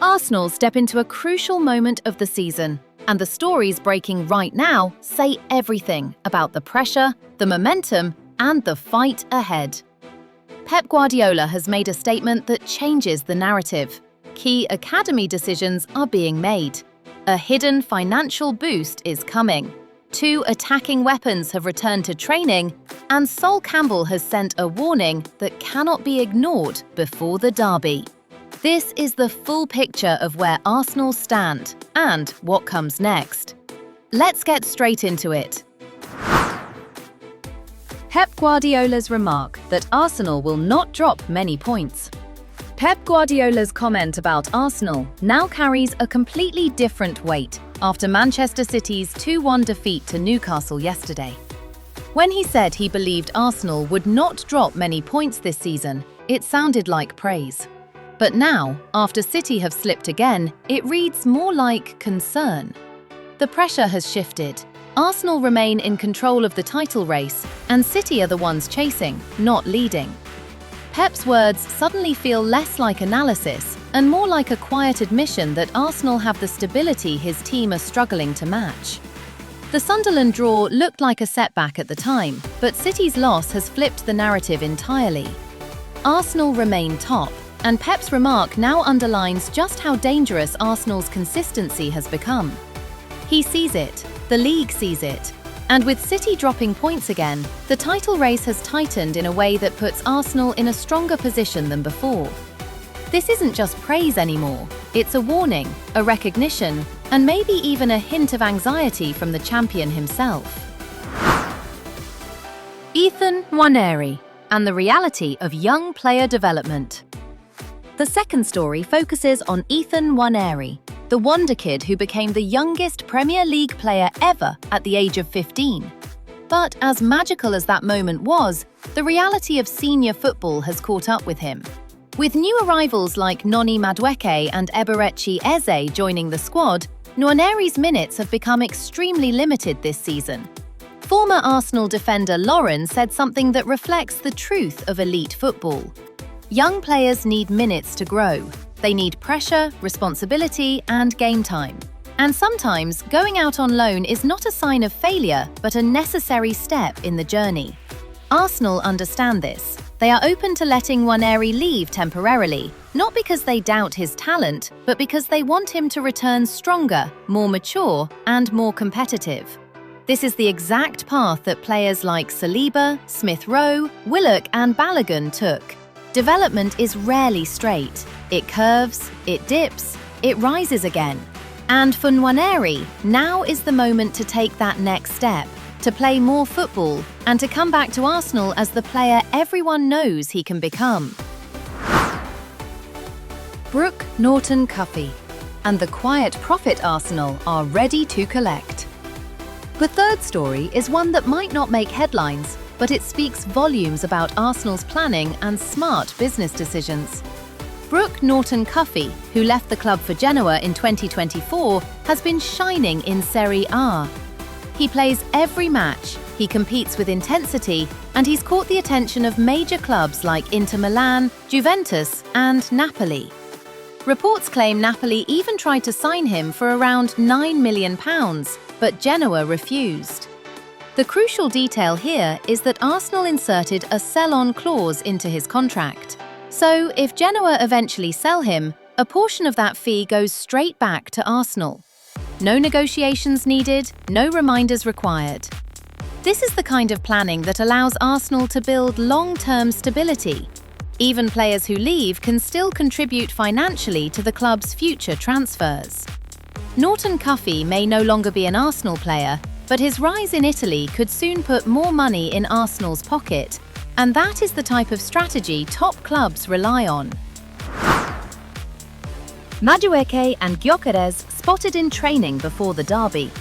Arsenal step into a crucial moment of the season, and the stories breaking right now say everything about the pressure, the momentum, and the fight ahead. Pep Guardiola has made a statement that changes the narrative. Key academy decisions are being made. A hidden financial boost is coming. 2 attacking weapons have returned to training, and Sol Campbell has sent a warning that cannot be ignored before the derby. This is the full picture of where Arsenal stand and what comes next. Let's get straight into it. Pep Guardiola's remark that Arsenal will not drop many points. Pep Guardiola's comment about Arsenal now carries a completely different weight after Manchester City's 2-1 defeat to Newcastle yesterday. When he said he believed Arsenal would not drop many points this season, it sounded like praise. But now, after City have slipped again, it reads more like concern. The pressure has shifted. Arsenal remain in control of the title race, and City are the ones chasing, not leading. Pep's words suddenly feel less like analysis and more like a quiet admission that Arsenal have the stability his team are struggling to match. The Sunderland draw looked like a setback at the time, but City's loss has flipped the narrative entirely. Arsenal remain top, and Pep's remark now underlines just how dangerous Arsenal's consistency has become. He sees it, the league sees it, and with City dropping points again, the title race has tightened in a way that puts Arsenal in a stronger position than before. This isn't just praise anymore, it's a warning, a recognition, and maybe even a hint of anxiety from the champion himself. Ethan Nwaneri and the reality of young player development. The second story focuses on Ethan Nwaneri, the wonder kid who became the youngest Premier League player ever at the age of 15. But as magical as that moment was, the reality of senior football has caught up with him. With new arrivals like Noni Madueke and Eberechi Eze joining the squad, Nwaneri's minutes have become extremely limited this season. Former Arsenal defender Lauren said something that reflects the truth of elite football. Young players need minutes to grow. They need pressure, responsibility, and game time. And sometimes, going out on loan is not a sign of failure, but a necessary step in the journey. Arsenal understand this. They are open to letting Nwaneri leave temporarily, not because they doubt his talent, but because they want him to return stronger, more mature, and more competitive. This is the exact path that players like Saliba, Smith-Rowe, Willock, and Balogun took. Development is rarely straight. It curves, it dips, it rises again. And for Nwaneri, now is the moment to take that next step, to play more football, and to come back to Arsenal as the player everyone knows he can become. Brooke Norton-Cuffy and the quiet profit Arsenal are ready to collect. The third story is one that might not make headlines, but it speaks volumes about Arsenal's planning and smart business decisions. Brooke Norton-Cuffy, who left the club for Genoa in 2024, has been shining in Serie A. He plays every match, he competes with intensity, and he's caught the attention of major clubs like Inter Milan, Juventus, and Napoli. Reports claim Napoli even tried to sign him for around £9 million, but Genoa refused. The crucial detail here is that Arsenal inserted a sell-on clause into his contract. So, if Genoa eventually sell him, a portion of that fee goes straight back to Arsenal. No negotiations needed, no reminders required. This is the kind of planning that allows Arsenal to build long-term stability. Even players who leave can still contribute financially to the club's future transfers. Norton-Cuffy may no longer be an Arsenal player, but his rise in Italy could soon put more money in Arsenal's pocket, and that is the type of strategy top clubs rely on. Madueke and Gyökeres spotted in training before the derby.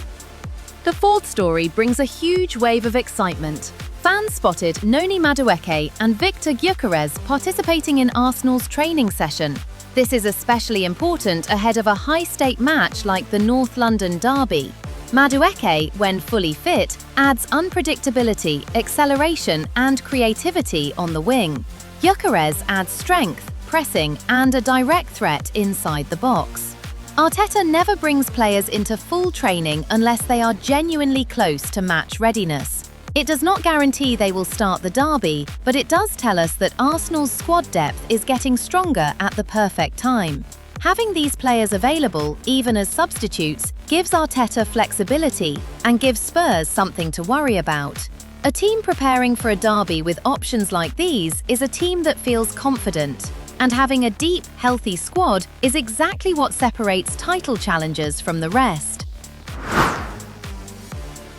The fourth story brings a huge wave of excitement. Fans spotted Noni Madueke and Victor Gyökeres participating in Arsenal's training session. This is especially important ahead of a high-stake match like the North London derby. Madueke, when fully fit, adds unpredictability, acceleration, and creativity on the wing. Gyökeres adds strength, pressing and a direct threat inside the box. Arteta never brings players into full training unless they are genuinely close to match readiness. It does not guarantee they will start the derby, but it does tell us that Arsenal's squad depth is getting stronger at the perfect time. Having these players available, even as substitutes, gives Arteta flexibility and gives Spurs something to worry about. A team preparing for a derby with options like these is a team that feels confident, and having a deep, healthy squad is exactly what separates title challengers from the rest.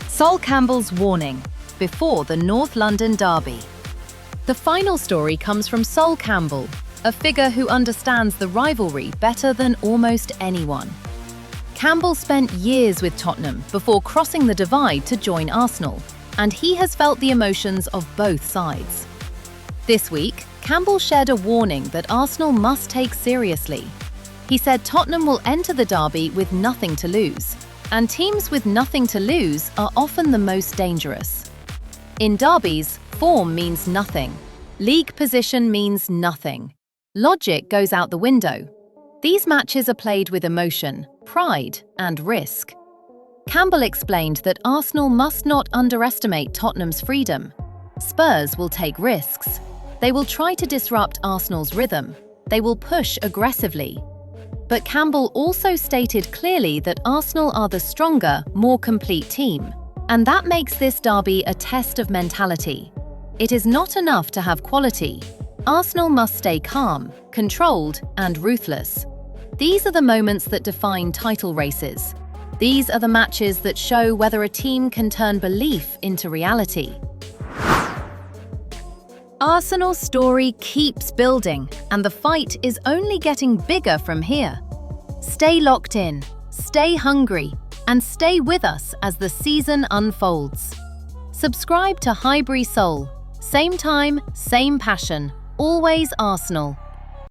Sol Campbell's warning before the North London derby. The final story comes from Sol Campbell, a figure who understands the rivalry better than almost anyone. Campbell spent years with Tottenham before crossing the divide to join Arsenal, and he has felt the emotions of both sides. This week, Campbell shared a warning that Arsenal must take seriously. He said Tottenham will enter the derby with nothing to lose, and teams with nothing to lose are often the most dangerous. In derbies, form means nothing. League position means nothing. Logic goes out the window. These matches are played with emotion, pride, and risk. Campbell explained that Arsenal must not underestimate Tottenham's freedom. Spurs will take risks. They will try to disrupt Arsenal's rhythm. They will push aggressively. But Campbell also stated clearly that Arsenal are the stronger, more complete team. And that makes this derby a test of mentality. It is not enough to have quality. Arsenal must stay calm, controlled, and ruthless. These are the moments that define title races. These are the matches that show whether a team can turn belief into reality. Arsenal's story keeps building, and the fight is only getting bigger from here. Stay locked in, stay hungry, and stay with us as the season unfolds. Subscribe to HighburySoul. Same time, same passion. Always Arsenal.